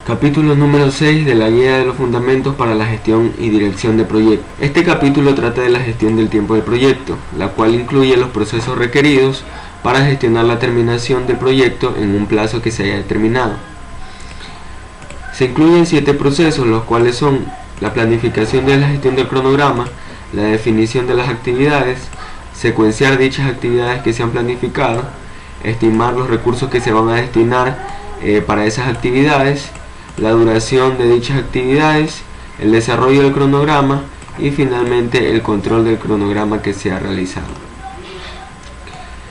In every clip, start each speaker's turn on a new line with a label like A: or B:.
A: Capítulo número 6 de la Guía de los Fundamentos para la Gestión y Dirección de Proyectos. Este capítulo trata de la gestión del tiempo del proyecto, la cual incluye los procesos requeridos para gestionar la terminación del proyecto en un plazo que se haya determinado. Se incluyen 7 procesos, los cuales son la planificación de la gestión del cronograma, la definición de las actividades, secuenciar dichas actividades que se han planificado, estimar los recursos que se van a destinar para esas actividades, la duración de dichas actividades, el desarrollo del cronograma y finalmente el control del cronograma que se ha realizado.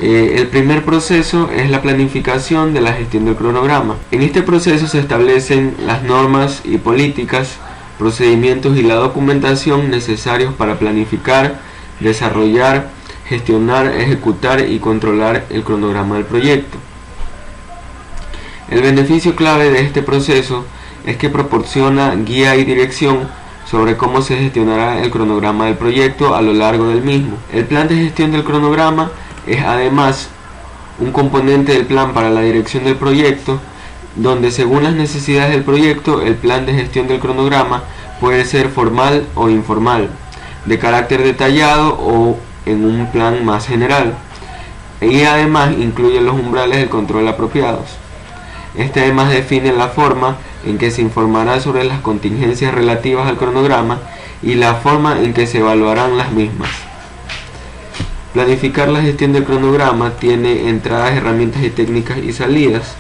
A: El primer proceso es la planificación de la gestión del cronograma. En este proceso se establecen las normas y políticas, procedimientos y la documentación necesarios para planificar, desarrollar, gestionar, ejecutar y controlar el cronograma del proyecto. El beneficio clave de este proceso es que proporciona guía y dirección sobre cómo se gestionará el cronograma del proyecto a lo largo del mismo. El plan de gestión del cronograma es además un componente del plan para la dirección del proyecto, donde según las necesidades del proyecto, el plan de gestión del cronograma puede ser formal o informal, de carácter detallado o en un plan más general, y además incluye los umbrales del control apropiados. Este además define la forma en que se informará sobre las contingencias relativas al cronograma y la forma en que se evaluarán las mismas. Planificar la gestión del cronograma tiene entradas, herramientas y técnicas y salidas.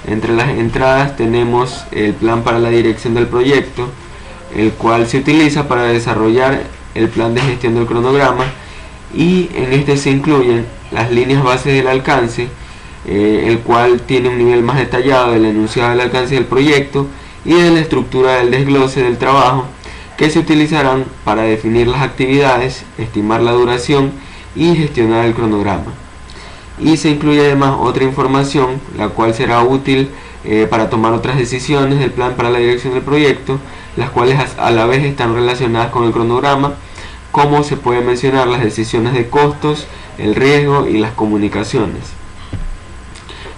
A: Entre las entradas tenemos el plan para la dirección del proyecto, el cual se utiliza para desarrollar el plan de gestión del cronograma, y en este se incluyen las líneas bases del alcance, el cual tiene un nivel más detallado del enunciado del alcance del proyecto y de la estructura del desglose del trabajo, que se utilizarán para definir las actividades, estimar la duración y gestionar el cronograma. Y se incluye además otra información, la cual será útil para tomar otras decisiones del plan para la dirección del proyecto, las cuales a la vez están relacionadas con el cronograma, como se puede mencionar las decisiones de costos, el riesgo y las comunicaciones.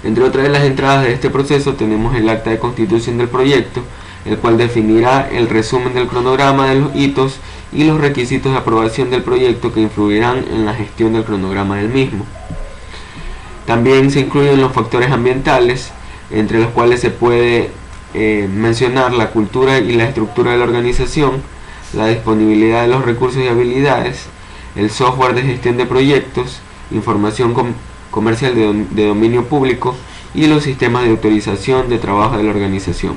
A: Entre otras de las entradas de este proceso tenemos el acta de constitución del proyecto, el cual definirá el resumen del cronograma de los hitos y los requisitos de aprobación del proyecto que influirán en la gestión del cronograma del mismo. También se incluyen los factores ambientales, entre los cuales se puede mencionar la cultura y la estructura de la organización, la disponibilidad de los recursos y habilidades, el software de gestión de proyectos, información comercial de dominio público y los sistemas de autorización de trabajo de la organización.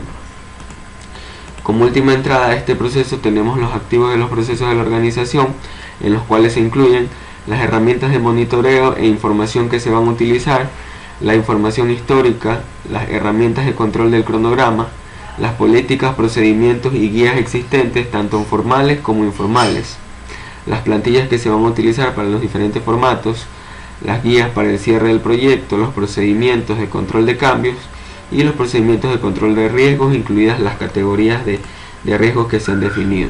A: Como última entrada a este proceso tenemos los activos de los procesos de la organización, en los cuales se incluyen las herramientas de monitoreo e información que se van a utilizar, la información histórica, las herramientas de control del cronograma, las políticas, procedimientos y guías existentes, tanto formales como informales, las plantillas que se van a utilizar para los diferentes formatos, las guías para el cierre del proyecto, los procedimientos de control de cambios y los procedimientos de control de riesgos, incluidas las categorías de riesgos que se han definido.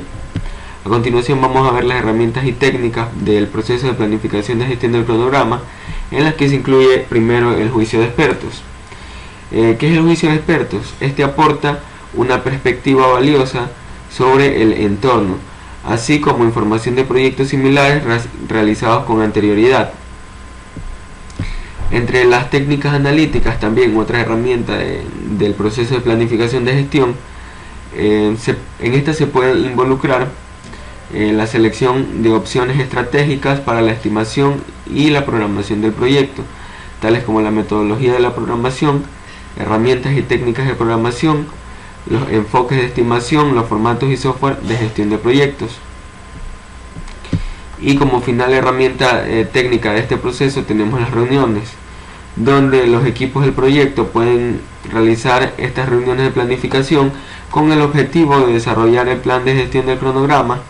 A: A continuación vamos a ver las herramientas y técnicas del proceso de planificación de gestión del cronograma, en las que se incluye primero el juicio de expertos. ¿Qué es el juicio de expertos? Este aporta una perspectiva valiosa sobre el entorno, así como información de proyectos similares realizados con anterioridad. Entre las técnicas analíticas, también otra herramienta del proceso de planificación de gestión, en esta se puede involucrar la selección de opciones estratégicas para la estimación y la programación del proyecto, tales como la metodología de la programación, herramientas y técnicas de programación, los enfoques de estimación, los formatos y software de gestión de proyectos. Y como final herramienta técnica de este proceso tenemos las reuniones, donde los equipos del proyecto pueden realizar estas reuniones de planificación con el objetivo de desarrollar el plan de gestión del cronograma,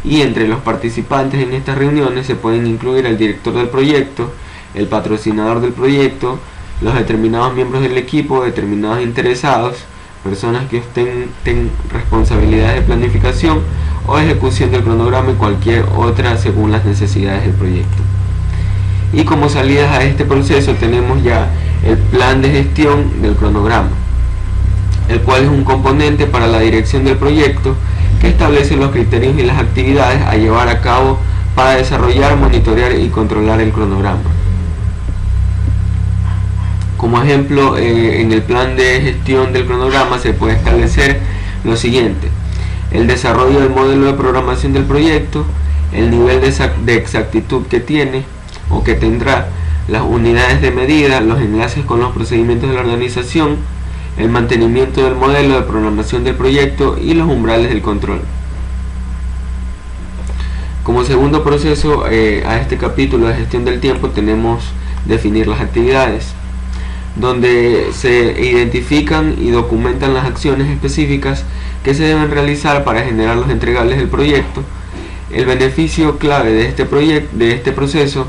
A: y entre los participantes en estas reuniones se pueden incluir el director del proyecto, el patrocinador del proyecto, los determinados miembros del equipo, determinados interesados, personas que ostenten responsabilidades de planificación o ejecución del cronograma y cualquier otra según las necesidades del proyecto. Y como salidas a este proceso tenemos ya el plan de gestión del cronograma. el cual es un componente para la dirección del proyecto que establece los criterios y las actividades a llevar a cabo para desarrollar, monitorear y controlar el cronograma. Como ejemplo, en el plan de gestión del cronograma se puede establecer lo siguiente: el desarrollo del modelo de programación del proyecto, el nivel de exactitud que tiene o que tendrá, las unidades de medida, los enlaces con los procedimientos de la organización, el mantenimiento del modelo de programación del proyecto y los umbrales del control. Como segundo proceso a este capítulo de gestión del tiempo tenemos definir las actividades, donde se identifican y documentan las acciones específicas que se deben realizar para generar los entregables del proyecto. El beneficio clave de este proceso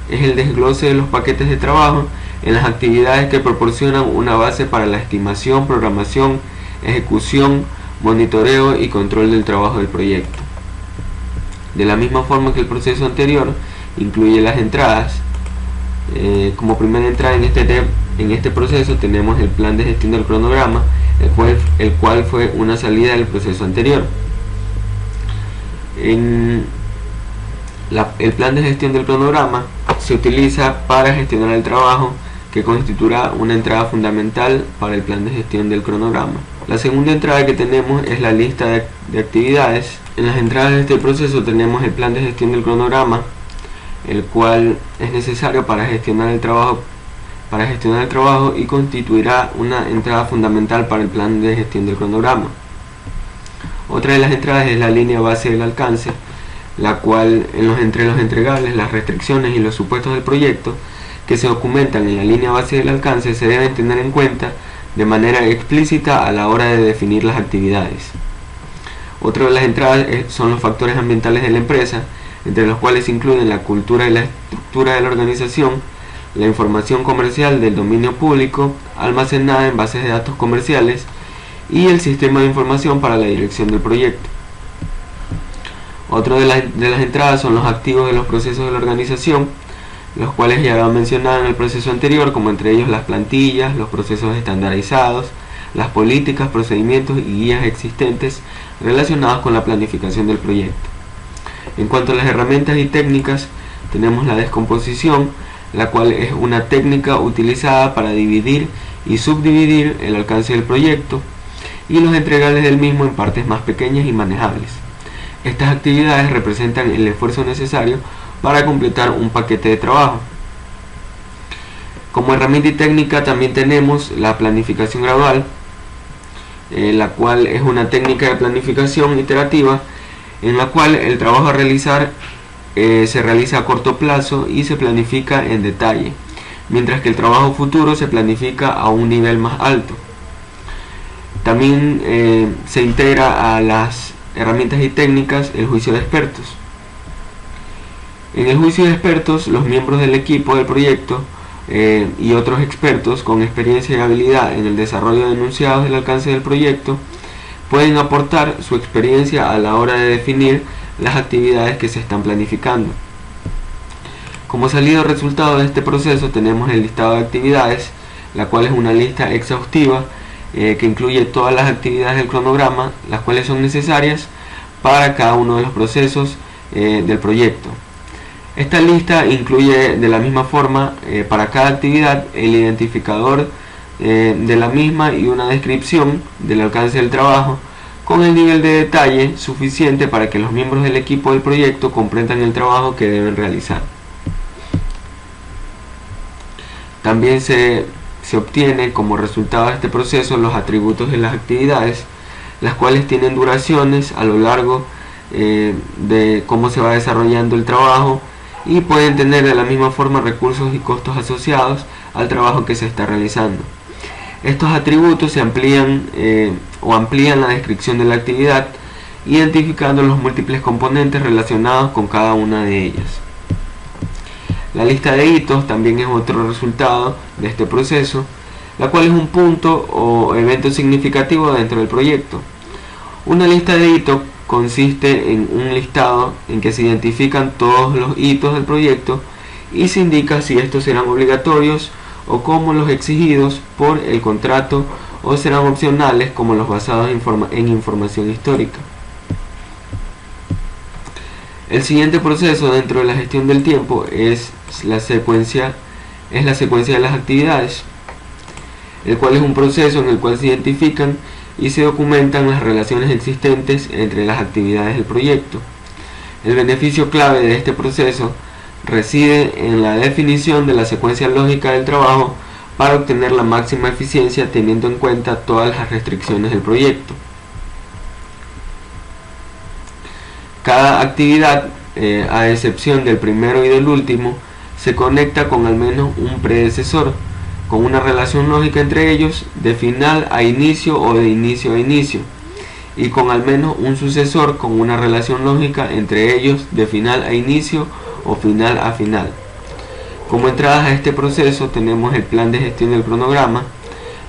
A: es el desglose de los paquetes de trabajo en las actividades que proporcionan una base para la estimación, programación, ejecución, monitoreo y control del trabajo del proyecto. De la misma forma que el proceso anterior incluye las entradas, como primera entrada en este proceso tenemos el plan de gestión del cronograma, el cual fue una salida del proceso anterior. El plan de gestión del cronograma se utiliza para gestionar el trabajo, que constituirá una entrada fundamental para el plan de gestión del cronograma. La segunda entrada que tenemos es la lista de actividades. En las entradas de este proceso tenemos el plan de gestión del cronograma, el cual es necesario para gestionar el trabajo y constituirá una entrada fundamental para el plan de gestión del cronograma. Otra de las entradas es la línea base del alcance, la cual entre los entregables, las restricciones y los supuestos del proyecto que se documentan en la línea base del alcance se deben tener en cuenta de manera explícita a la hora de definir las actividades. Otra de las entradas son los factores ambientales de la empresa, entre los cuales se incluyen la cultura y la estructura de la organización, la información comercial del dominio público almacenada en bases de datos comerciales y el sistema de información para la dirección del proyecto. Otra de las entradas son los activos de los procesos de la organización, los cuales ya he mencionado en el proceso anterior, como entre ellos las plantillas, los procesos estandarizados, las políticas, procedimientos y guías existentes relacionados con la planificación del proyecto. En cuanto a las herramientas y técnicas, tenemos la descomposición, la cual es una técnica utilizada para dividir y subdividir el alcance del proyecto y los entregables del mismo en partes más pequeñas y manejables. Estas actividades representan el esfuerzo necesario para completar un paquete de trabajo. Como herramienta y técnica también tenemos la planificación gradual, la cual es una técnica de planificación iterativa en la cual el trabajo a realizar se realiza a corto plazo y se planifica en detalle, mientras que el trabajo futuro se planifica a un nivel más alto. También se integra a las herramientas y técnicas el juicio de expertos. En el juicio de expertos, los miembros del equipo del proyecto y otros expertos con experiencia y habilidad en el desarrollo de enunciados del alcance del proyecto pueden aportar su experiencia a la hora de definir las actividades que se están planificando. Como salido resultado de este proceso tenemos el listado de actividades, la cual es una lista exhaustiva que incluye todas las actividades del cronograma, las cuales son necesarias para cada uno de los procesos del proyecto. Esta lista incluye de la misma forma para cada actividad el identificador de la misma y una descripción del alcance del trabajo con el nivel de detalle suficiente para que los miembros del equipo del proyecto comprendan el trabajo que deben realizar. También se obtiene como resultado de este proceso los atributos de las actividades, las cuales tienen duraciones a lo largo de cómo se va desarrollando el trabajo y pueden tener de la misma forma recursos y costos asociados al trabajo que se está realizando. Estos atributos se amplían amplían la descripción de la actividad, identificando los múltiples componentes relacionados con cada una de ellas. La lista de hitos también es otro resultado de este proceso, la cual es un punto o evento significativo dentro del proyecto. Una lista de hitos consiste en un listado en que se identifican todos los hitos del proyecto y se indica si estos serán obligatorios o como los exigidos por el contrato o serán opcionales como los basados en información histórica. El siguiente proceso dentro de la gestión del tiempo es la secuencia de las actividades, el cual es un proceso en el cual se identifican y se documentan las relaciones existentes entre las actividades del proyecto. El beneficio clave de este proceso reside en la definición de la secuencia lógica del trabajo para obtener la máxima eficiencia teniendo en cuenta todas las restricciones del proyecto. Cada actividad, a excepción del primero y del último, se conecta con al menos un predecesor, con una relación lógica entre ellos de final a inicio o de inicio a inicio, y con al menos un sucesor con una relación lógica entre ellos de final a inicio o final a final. Como entradas a este proceso tenemos el plan de gestión del cronograma,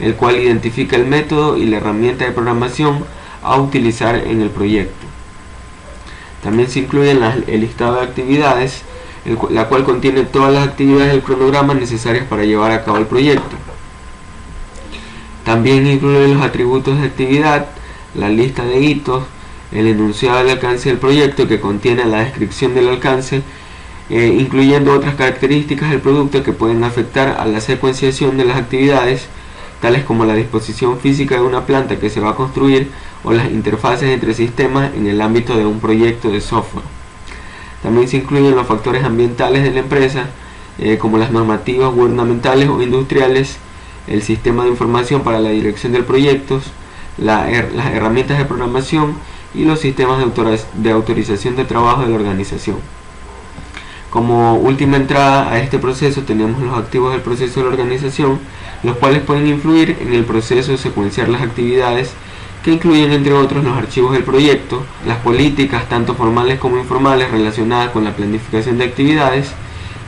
A: el cual identifica el método y la herramienta de programación a utilizar en el proyecto. También se incluye el listado de actividades, la cual contiene todas las actividades del cronograma necesarias para llevar a cabo el proyecto. También incluye los atributos de actividad, la lista de hitos, el enunciado del alcance del proyecto que contiene la descripción del alcance, incluyendo otras características del producto que pueden afectar a la secuenciación de las actividades, tales como la disposición física de una planta que se va a construir o las interfaces entre sistemas en el ámbito de un proyecto de software. También se incluyen los factores ambientales de la empresa, como las normativas gubernamentales o industriales, el sistema de información para la dirección del proyecto, las herramientas de programación y los sistemas de autorización de trabajo de la organización. Como última entrada a este proceso tenemos los activos del proceso de la organización, los cuales pueden influir en el proceso de secuenciar las actividades, que incluyen entre otros los archivos del proyecto, las políticas tanto formales como informales relacionadas con la planificación de actividades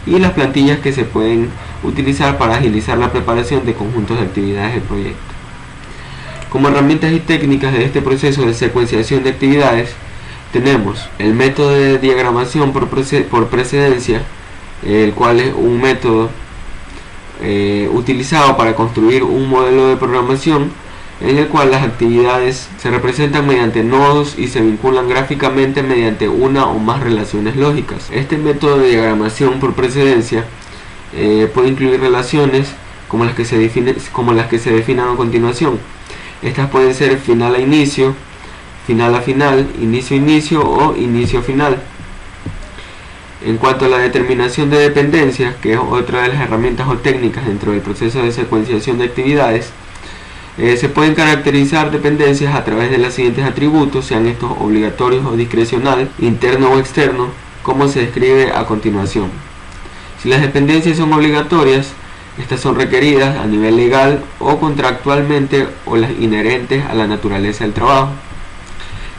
A: y las plantillas que se pueden utilizar para agilizar la preparación de conjuntos de actividades del proyecto. Como herramientas y técnicas de este proceso de secuenciación de actividades tenemos el método de diagramación por precedencia, el cual es un método utilizado para construir un modelo de programación en el cual las actividades se representan mediante nodos y se vinculan gráficamente mediante una o más relaciones lógicas. Este método de diagramación por precedencia puede incluir relaciones como las que se definan a continuación. Estas pueden ser final a inicio, final a final, inicio a inicio o inicio a final. En cuanto a la determinación de dependencias, que es otra de las herramientas o técnicas dentro del proceso de secuenciación de actividades, se pueden caracterizar dependencias a través de los siguientes atributos, sean estos obligatorios o discrecional, interno o externo, como se describe a continuación. Si las dependencias son obligatorias, estas son requeridas a nivel legal o contractualmente o las inherentes a la naturaleza del trabajo.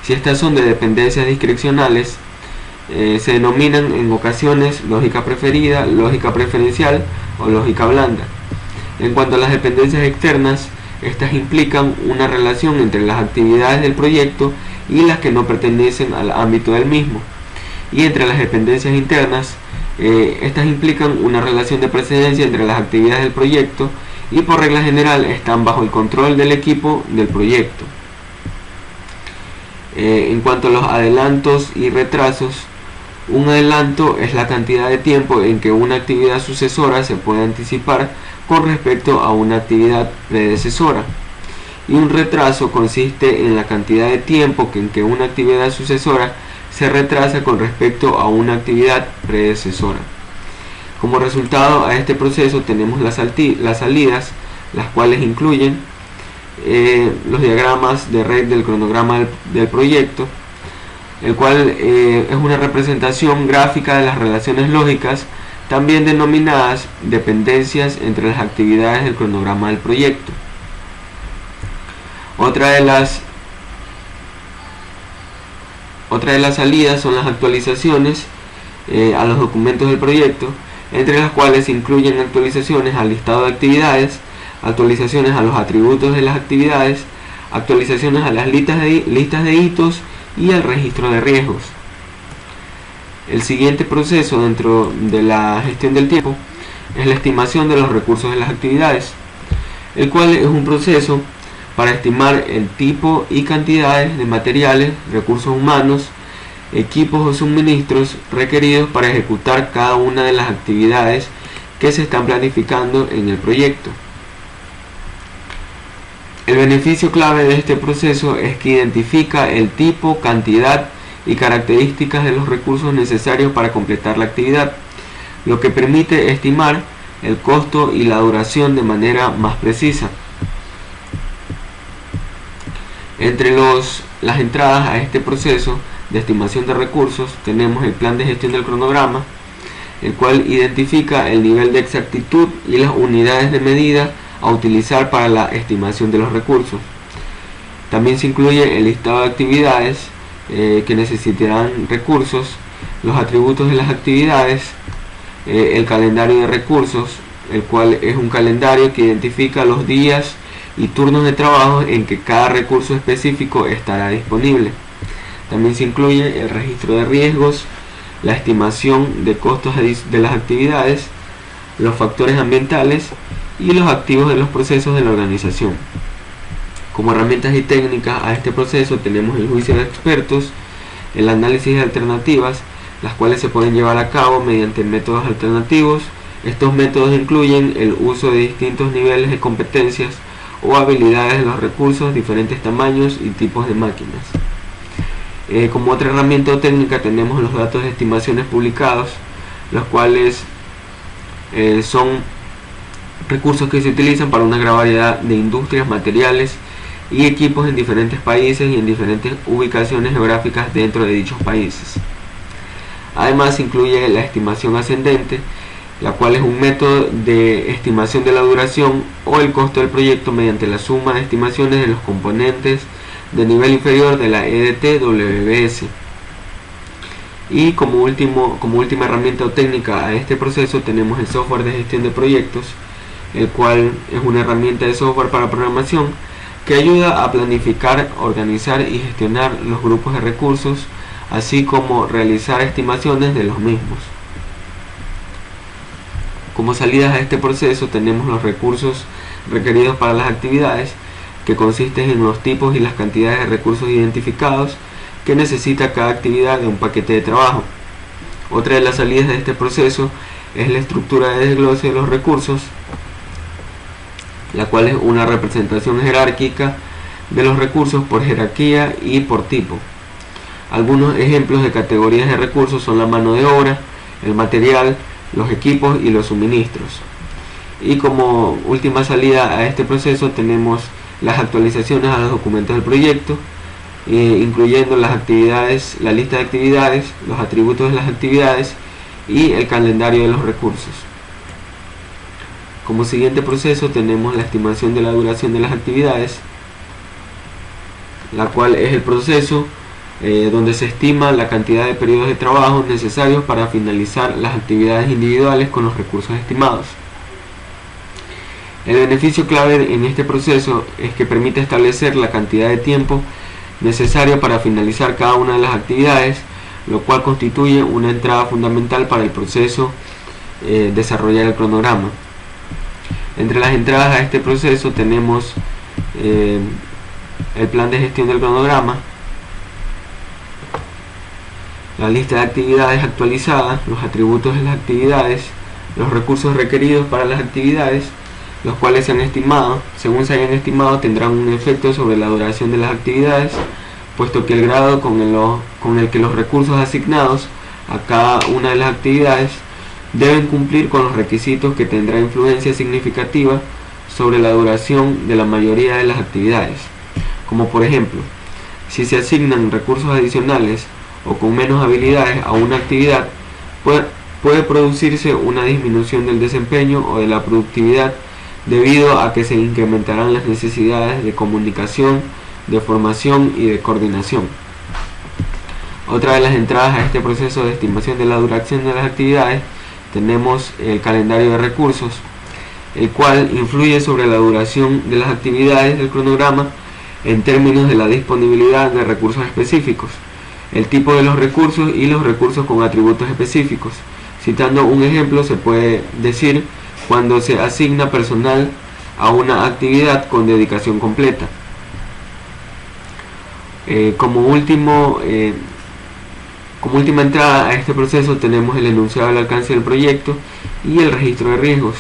A: Si estas son de dependencias discrecionales, se denominan en ocasiones lógica preferida, lógica preferencial o lógica blanda. En cuanto a las dependencias externas, estas implican una relación entre las actividades del proyecto y las que no pertenecen al ámbito del mismo. Y entre las dependencias internas, estas implican una relación de precedencia entre las actividades del proyecto y por regla general están bajo el control del equipo del proyecto. En cuanto a los adelantos y retrasos, un adelanto es la cantidad de tiempo en que una actividad sucesora se puede anticipar con respecto a una actividad predecesora, y un retraso consiste en la cantidad de tiempo en que una actividad sucesora se retrasa con respecto a una actividad predecesora. Como resultado a este proceso tenemos las salidas, las cuales incluyen los diagramas de red del cronograma del proyecto, el cual es una representación gráfica de las relaciones lógicas, también denominadas dependencias entre las actividades del cronograma del proyecto. Otra de las salidas son las actualizaciones a los documentos del proyecto, entre las cuales se incluyen actualizaciones al listado de actividades, actualizaciones a los atributos de las actividades, actualizaciones a las listas de hitos y al registro de riesgos. El siguiente proceso dentro de la gestión del tiempo es la estimación de los recursos de las actividades, el cual es un proceso para estimar el tipo y cantidades de materiales, recursos humanos, equipos o suministros requeridos para ejecutar cada una de las actividades que se están planificando en el proyecto. El beneficio clave de este proceso es que identifica el tipo, cantidad y características de los recursos necesarios para completar la actividad, lo que permite estimar el costo y la duración de manera más precisa. Entre las entradas a este proceso de estimación de recursos tenemos el plan de gestión del cronograma, el cual identifica el nivel de exactitud y las unidades de medida a utilizar para la estimación de los recursos. También se incluye el listado de actividades que necesitarán recursos, los atributos de las actividades, el calendario de recursos, el cual es un calendario que identifica los días y turnos de trabajo en que cada recurso específico estará disponible. También se incluye el registro de riesgos, la estimación de costos de las actividades, los factores ambientales y los activos de los procesos de la organización. Como herramientas y técnicas a este proceso tenemos el juicio de expertos, el análisis de alternativas, las cuales se pueden llevar a cabo mediante métodos alternativos. Estos métodos incluyen el uso de distintos niveles de competencias o habilidades de los recursos, diferentes tamaños y tipos de máquinas. Como otra herramienta o técnica tenemos los datos de estimaciones publicados, los cuales son recursos que se utilizan para una gran variedad de industrias, materiales y equipos en diferentes países y en diferentes ubicaciones geográficas dentro de dichos países. Además incluye la estimación ascendente, la cual es un método de estimación de la duración o el costo del proyecto mediante la suma de estimaciones de los componentes de nivel inferior de la EDT-WBS. Y como última herramienta o técnica a este proceso tenemos el software de gestión de proyectos, el cual es una herramienta de software para programación que ayuda a planificar, organizar y gestionar los grupos de recursos, así como realizar estimaciones de los mismos. Como salidas a este proceso tenemos los recursos requeridos para las actividades, que consisten en los tipos y las cantidades de recursos identificados que necesita cada actividad de un paquete de trabajo. Otra de las salidas de este proceso es la estructura de desglose de los recursos, la cual es una representación jerárquica de los recursos por jerarquía y por tipo. Algunos ejemplos de categorías de recursos son la mano de obra, el material, los equipos y los suministros. Y como última salida a este proceso tenemos las actualizaciones a los documentos del proyecto, incluyendo las actividades, la lista de actividades, los atributos de las actividades y el calendario de los recursos. Como siguiente proceso tenemos la estimación de la duración de las actividades, la cual es el proceso donde se estima la cantidad de periodos de trabajo necesarios para finalizar las actividades individuales con los recursos estimados. El beneficio clave en este proceso es que permite establecer la cantidad de tiempo necesario para finalizar cada una de las actividades, lo cual constituye una entrada fundamental para el proceso desarrollar el cronograma. Entre las entradas a este proceso tenemos el plan de gestión del cronograma, la lista de actividades actualizada, los atributos de las actividades, los recursos requeridos para las actividades, los cuales se han estimado. Según se hayan estimado, tendrán un efecto sobre la duración de las actividades, puesto que el grado con el que los recursos asignados a cada una de las actividades deben cumplir con los requisitos que tendrá influencia significativa sobre la duración de la mayoría de las actividades. Como por ejemplo, si se asignan recursos adicionales o con menos habilidades a una actividad, puede producirse una disminución del desempeño o de la productividad debido a que se incrementarán las necesidades de comunicación, de formación y de coordinación. Otra de las entradas a este proceso de estimación de la duración de las actividades tenemos el calendario de recursos, el cual influye sobre la duración de las actividades del cronograma en términos de la disponibilidad de recursos específicos, el tipo de los recursos y los recursos con atributos específicos. Citando un ejemplo, se puede decir cuando se asigna personal a una actividad con dedicación completa. Como última entrada a este proceso tenemos el enunciado del alcance del proyecto y el registro de riesgos,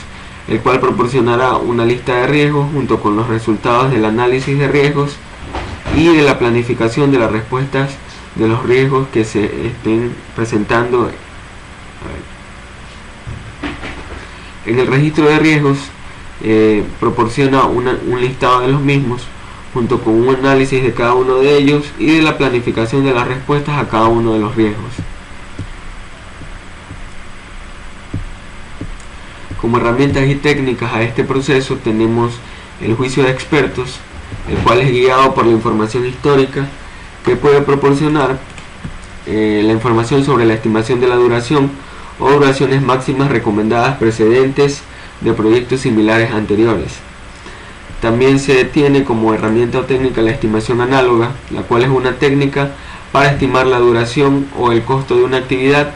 A: el cual proporcionará una lista de riesgos junto con los resultados del análisis de riesgos y de la planificación de las respuestas de los riesgos que se estén presentando. En el registro de riesgos proporciona un listado de los mismos junto con un análisis de cada uno de ellos y de la planificación de las respuestas a cada uno de los riesgos. Como herramientas y técnicas a este proceso tenemos el juicio de expertos, el cual es guiado por la información histórica que puede proporcionar la información sobre la estimación de la duración o duraciones máximas recomendadas precedentes de proyectos similares anteriores. También se tiene como herramienta o técnica la estimación análoga, la cual es una técnica para estimar la duración o el costo de una actividad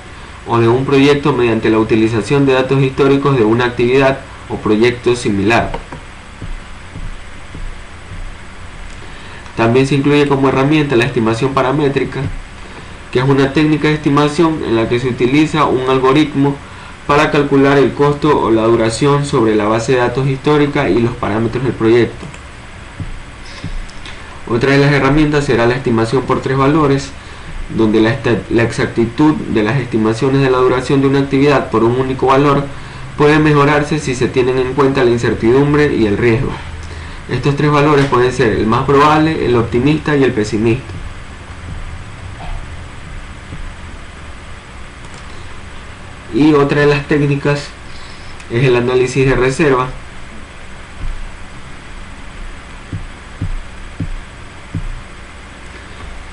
A: o de un proyecto mediante la utilización de datos históricos de una actividad o proyecto similar. También se incluye como herramienta la estimación paramétrica, que es una técnica de estimación en la que se utiliza un algoritmo para calcular el costo o la duración sobre la base de datos histórica y los parámetros del proyecto. Otra de las herramientas será la estimación por tres valores, donde la exactitud de las estimaciones de la duración de una actividad por un único valor puede mejorarse si se tienen en cuenta la incertidumbre y el riesgo. Estos tres valores pueden ser el más probable, el optimista y el pesimista. Y otra de las técnicas es el análisis de reserva,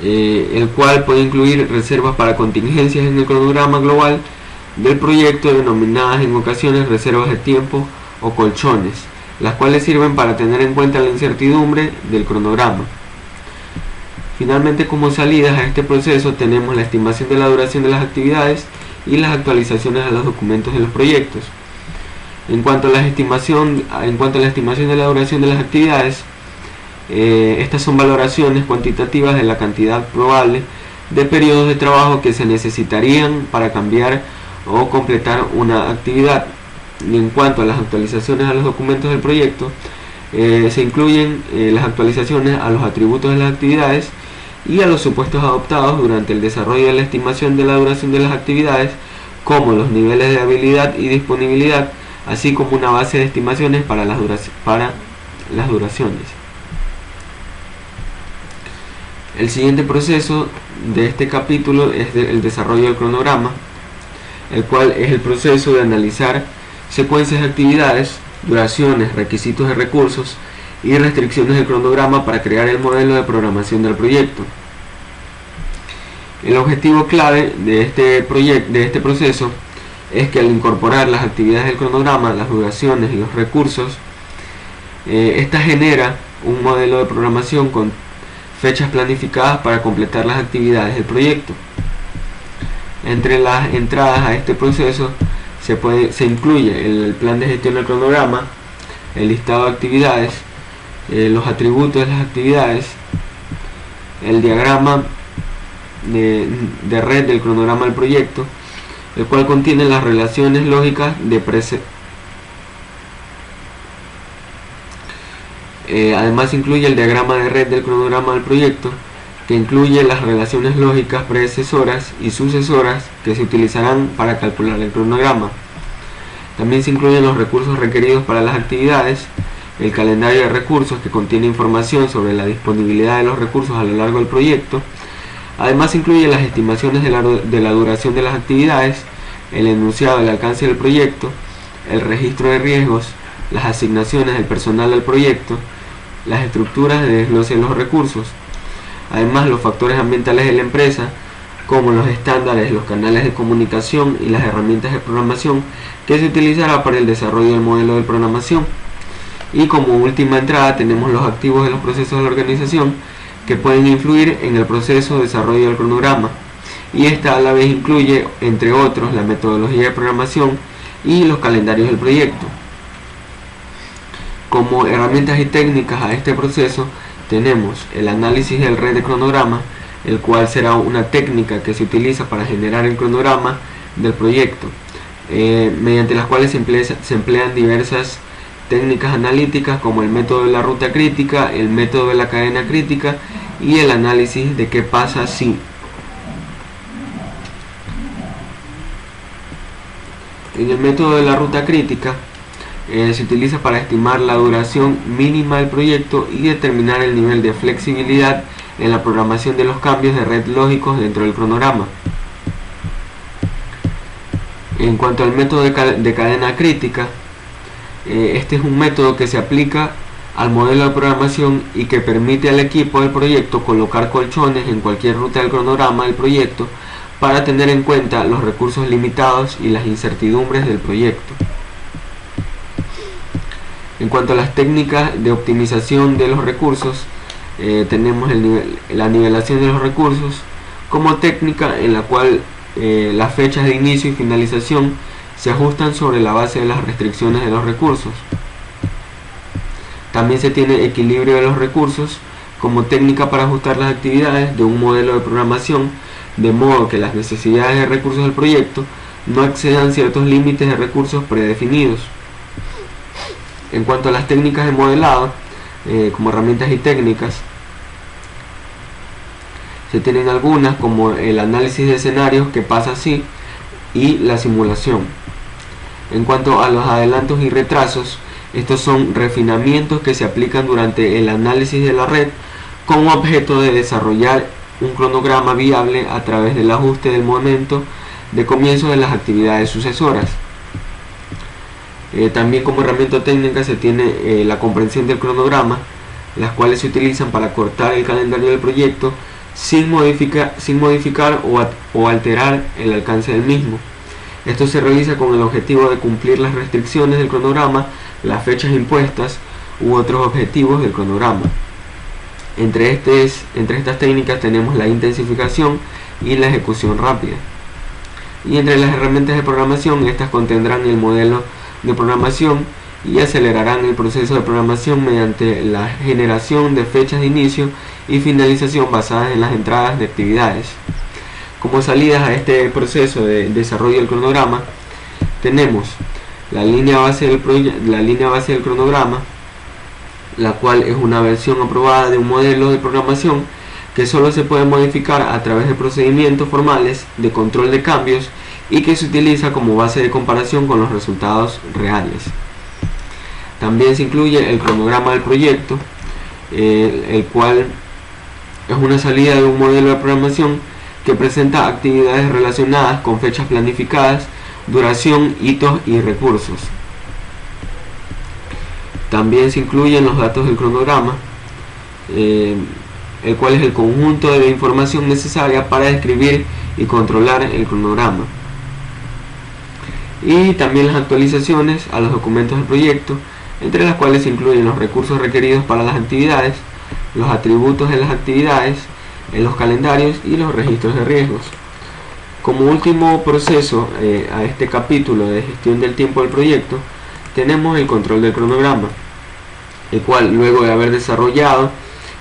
A: el cual puede incluir reservas para contingencias en el cronograma global del proyecto, denominadas en ocasiones reservas de tiempo o colchones, las cuales sirven para tener en cuenta la incertidumbre del cronograma. Finalmente, como salidas a este proceso tenemos la estimación de la duración de las actividades y las actualizaciones a los documentos de los proyectos. En cuanto a la estimación de la duración de las actividades, estas son valoraciones cuantitativas de la cantidad probable de periodos de trabajo que se necesitarían para cambiar o completar una actividad. Y en cuanto a las actualizaciones a los documentos del proyecto, se incluyen las actualizaciones a los atributos de las actividades y a los supuestos adoptados durante el desarrollo de la estimación de la duración de las actividades, como los niveles de habilidad y disponibilidad, así como una base de estimaciones para las duraciones. El siguiente proceso de este capítulo es el desarrollo del cronograma, el cual es el proceso de analizar secuencias de actividades, duraciones, requisitos de recursos y restricciones del cronograma para crear el modelo de programación del proyecto. El objetivo clave de este proceso es que al incorporar las actividades del cronograma, las duraciones y los recursos, esta genera un modelo de programación con fechas planificadas para completar las actividades del proyecto. Entre las entradas a este proceso se incluye el plan de gestión del cronograma, el listado de actividades, los atributos de las actividades, el diagrama de red del cronograma del proyecto, el cual contiene las relaciones lógicas de además incluye el diagrama de red del cronograma del proyecto, que incluye las relaciones lógicas predecesoras y sucesoras que se utilizarán para calcular el cronograma. También se incluyen los recursos requeridos para las actividades, el calendario de recursos, que contiene información sobre la disponibilidad de los recursos a lo largo del proyecto. Además incluye las estimaciones de la duración de las actividades, el enunciado del alcance del proyecto, el registro de riesgos, las asignaciones del personal del proyecto, las estructuras de desglose de los recursos. Además, los factores ambientales de la empresa, como los estándares, los canales de comunicación y las herramientas de programación que se utilizará para el desarrollo del modelo de programación. Y como última entrada tenemos los activos de los procesos de la organización, que pueden influir en el proceso de desarrollo del cronograma, y esta a la vez incluye, entre otros, la metodología de programación y los calendarios del proyecto. Como herramientas y técnicas a este proceso tenemos el análisis del red de cronograma, el cual será una técnica que se utiliza para generar el cronograma del proyecto, mediante las cuales se emplean diversas técnicas analíticas como el método de la ruta crítica, el método de la cadena crítica y el análisis de qué pasa si. En el método de la ruta crítica se utiliza para estimar la duración mínima del proyecto y determinar el nivel de flexibilidad en la programación de los cambios de red lógicos dentro del cronograma. En cuanto al método de cadena crítica, este es un método que se aplica al modelo de programación y que permite al equipo del proyecto colocar colchones en cualquier ruta del cronograma del proyecto para tener en cuenta los recursos limitados y las incertidumbres del proyecto. En cuanto a las técnicas de optimización de los recursos, tenemos la nivelación de los recursos como técnica en la cual las fechas de inicio y finalización se ajustan sobre la base de las restricciones de los recursos. También se tiene equilibrio de los recursos como técnica para ajustar las actividades de un modelo de programación de modo que las necesidades de recursos del proyecto no excedan ciertos límites de recursos predefinidos. En cuanto a las técnicas de modelado, como herramientas y técnicas, se tienen algunas como el análisis de escenarios que pasa así y la simulación. En cuanto a los adelantos y retrasos, estos son refinamientos que se aplican durante el análisis de la red con objeto de desarrollar un cronograma viable a través del ajuste del momento de comienzo de las actividades sucesoras. También como herramienta técnica se tiene la comprensión del cronograma, las cuales se utilizan para cortar el calendario del proyecto sin modificar o alterar el alcance del mismo. Esto se realiza con el objetivo de cumplir las restricciones del cronograma, las fechas impuestas u otros objetivos del cronograma. Entre estas técnicas tenemos la intensificación y la ejecución rápida. Y entre las herramientas de programación, estas contendrán el modelo de programación y acelerarán el proceso de programación mediante la generación de fechas de inicio y finalización basadas en las entradas de actividades. Como salidas a este proceso de desarrollo del cronograma, tenemos la línea base del cronograma, la cual es una versión aprobada de un modelo de programación que solo se puede modificar a través de procedimientos formales de control de cambios y que se utiliza como base de comparación con los resultados reales. También se incluye el cronograma del proyecto, el cual es una salida de un modelo de programación que presenta actividades relacionadas con fechas planificadas, duración, hitos y recursos. También se incluyen los datos del cronograma, el cual es el conjunto de información necesaria para describir y controlar el cronograma. Y también las actualizaciones a los documentos del proyecto, entre las cuales se incluyen los recursos requeridos para las actividades, los atributos de las actividades, en los calendarios y los registros de riesgos. Como último proceso a este capítulo de gestión del tiempo del proyecto, tenemos el control del cronograma, el cual luego de haber desarrollado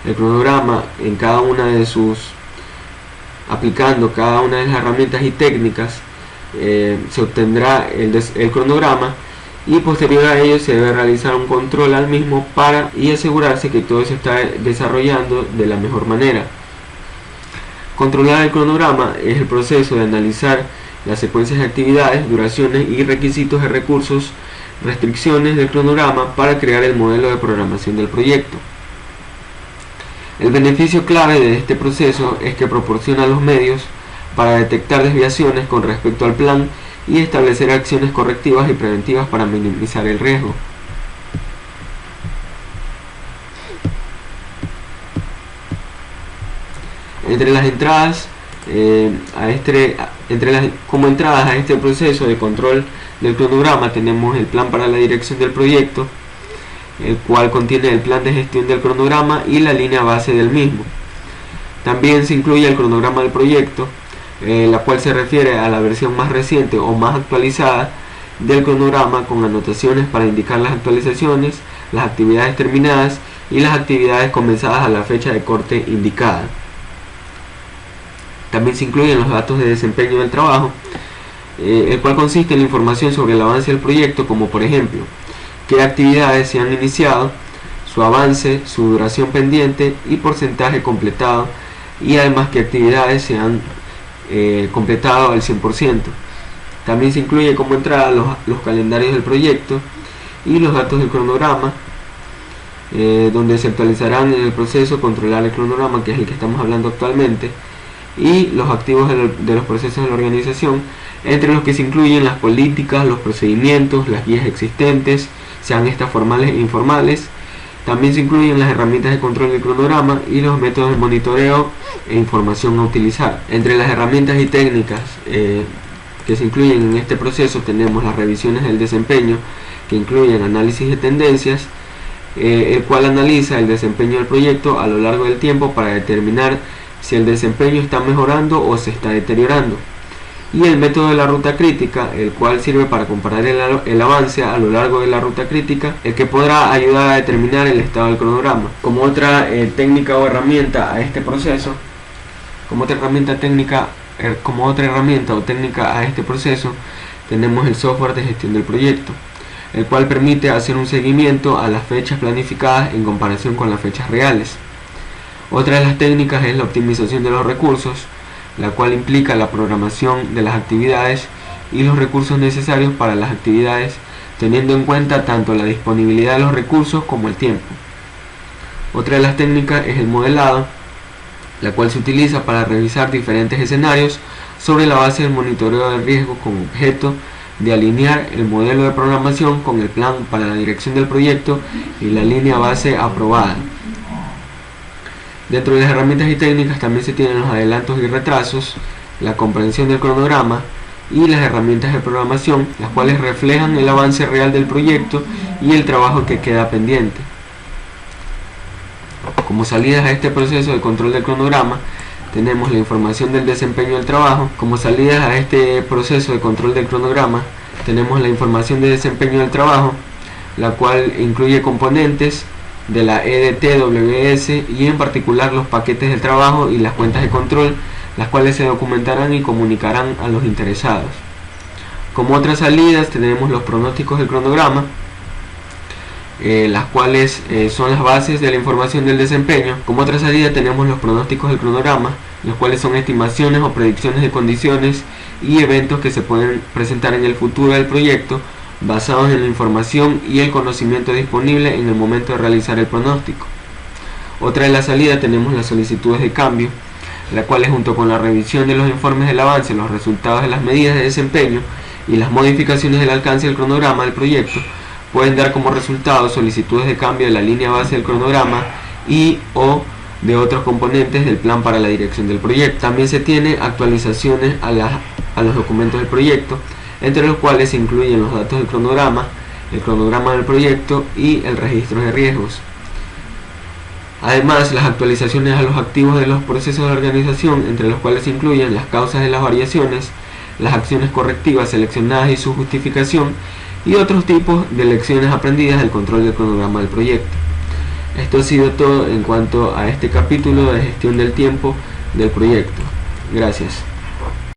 A: el cronograma en cada una de aplicando cada una de las herramientas y técnicas, se obtendrá el cronograma y posterior a ello se debe realizar un control al mismo para asegurarse que todo se está desarrollando de la mejor manera. Controlar el cronograma es el proceso de analizar las secuencias de actividades, duraciones y requisitos de recursos, restricciones del cronograma para crear el modelo de programación del proyecto. El beneficio clave de este proceso es que proporciona los medios para detectar desviaciones con respecto al plan y establecer acciones correctivas y preventivas para minimizar el riesgo. Entre las entradas como entradas a este proceso de control del cronograma tenemos el plan para la dirección del proyecto, el cual contiene el plan de gestión del cronograma y la línea base del mismo. También se incluye el cronograma del proyecto, la cual se refiere a la versión más reciente o más actualizada del cronograma con anotaciones para indicar las actualizaciones, las actividades terminadas y las actividades comenzadas a la fecha de corte indicada. También se incluyen los datos de desempeño del trabajo, el cual consiste en la información sobre el avance del proyecto, como por ejemplo, qué actividades se han iniciado, su avance, su duración pendiente y porcentaje completado, y además qué actividades se han completado al 100%. También se incluye como entrada los calendarios del proyecto y los datos del cronograma, donde se actualizarán en el proceso controlar el cronograma, que es el que estamos hablando actualmente, y los activos de los procesos de la organización, entre los que se incluyen las políticas, los procedimientos, las guías existentes, sean estas formales e informales. También se incluyen las herramientas de control del cronograma y los métodos de monitoreo e información a utilizar. Entre las herramientas y técnicas que se incluyen en este proceso tenemos las revisiones del desempeño, que incluyen análisis de tendencias, el cual analiza el desempeño del proyecto a lo largo del tiempo para determinar si el desempeño está mejorando o se está deteriorando. Y el método de la ruta crítica, el cual sirve para comparar el avance a lo largo de la ruta crítica, el que podrá ayudar a determinar el estado del cronograma. Como otra técnica o herramienta a este proceso, como otra herramienta o técnica a este proceso, tenemos el software de gestión del proyecto, el cual permite hacer un seguimiento a las fechas planificadas en comparación con las fechas reales. Otra de las técnicas es la optimización de los recursos, la cual implica la programación de las actividades y los recursos necesarios para las actividades, teniendo en cuenta tanto la disponibilidad de los recursos como el tiempo. Otra de las técnicas es el modelado, la cual se utiliza para revisar diferentes escenarios sobre la base del monitoreo de riesgo, con objeto de alinear el modelo de programación con el plan para la dirección del proyecto y la línea base aprobada. Dentro de las herramientas y técnicas también se tienen los adelantos y retrasos, la comprensión del cronograma y las herramientas de programación, las cuales reflejan el avance real del proyecto y el trabajo que queda pendiente. Como salidas a este proceso de control del cronograma, tenemos la información del desempeño del trabajo. Como salidas a este proceso de control del cronograma, tenemos la información de desempeño del trabajo, la cual incluye componentes de la EDTWS y en particular los paquetes del trabajo y las cuentas de control, las cuales se documentarán y comunicarán a los interesados. Como otras salidas tenemos los pronósticos del cronograma, las cuales son las bases de la información del desempeño. Como otra salida tenemos los pronósticos del cronograma, los cuales son estimaciones o predicciones de condiciones y eventos que se pueden presentar en el futuro del proyecto, basados en la información y el conocimiento disponible en el momento de realizar el pronóstico. Otra de las salidas tenemos las solicitudes de cambio, las cuales junto con la revisión de los informes del avance, los resultados de las medidas de desempeño y las modificaciones del alcance del cronograma del proyecto, pueden dar como resultado solicitudes de cambio de la línea base del cronograma y o de otros componentes del plan para la dirección del proyecto. También se tiene actualizaciones a los documentos del proyecto, entre los cuales se incluyen los datos del cronograma, el cronograma del proyecto y el registro de riesgos. Además, las actualizaciones a los activos de los procesos de organización, entre los cuales se incluyen las causas de las variaciones, las acciones correctivas seleccionadas y su justificación, y otros tipos de lecciones aprendidas del control del cronograma del proyecto. Esto ha sido todo en cuanto a este capítulo de gestión del tiempo del proyecto. Gracias.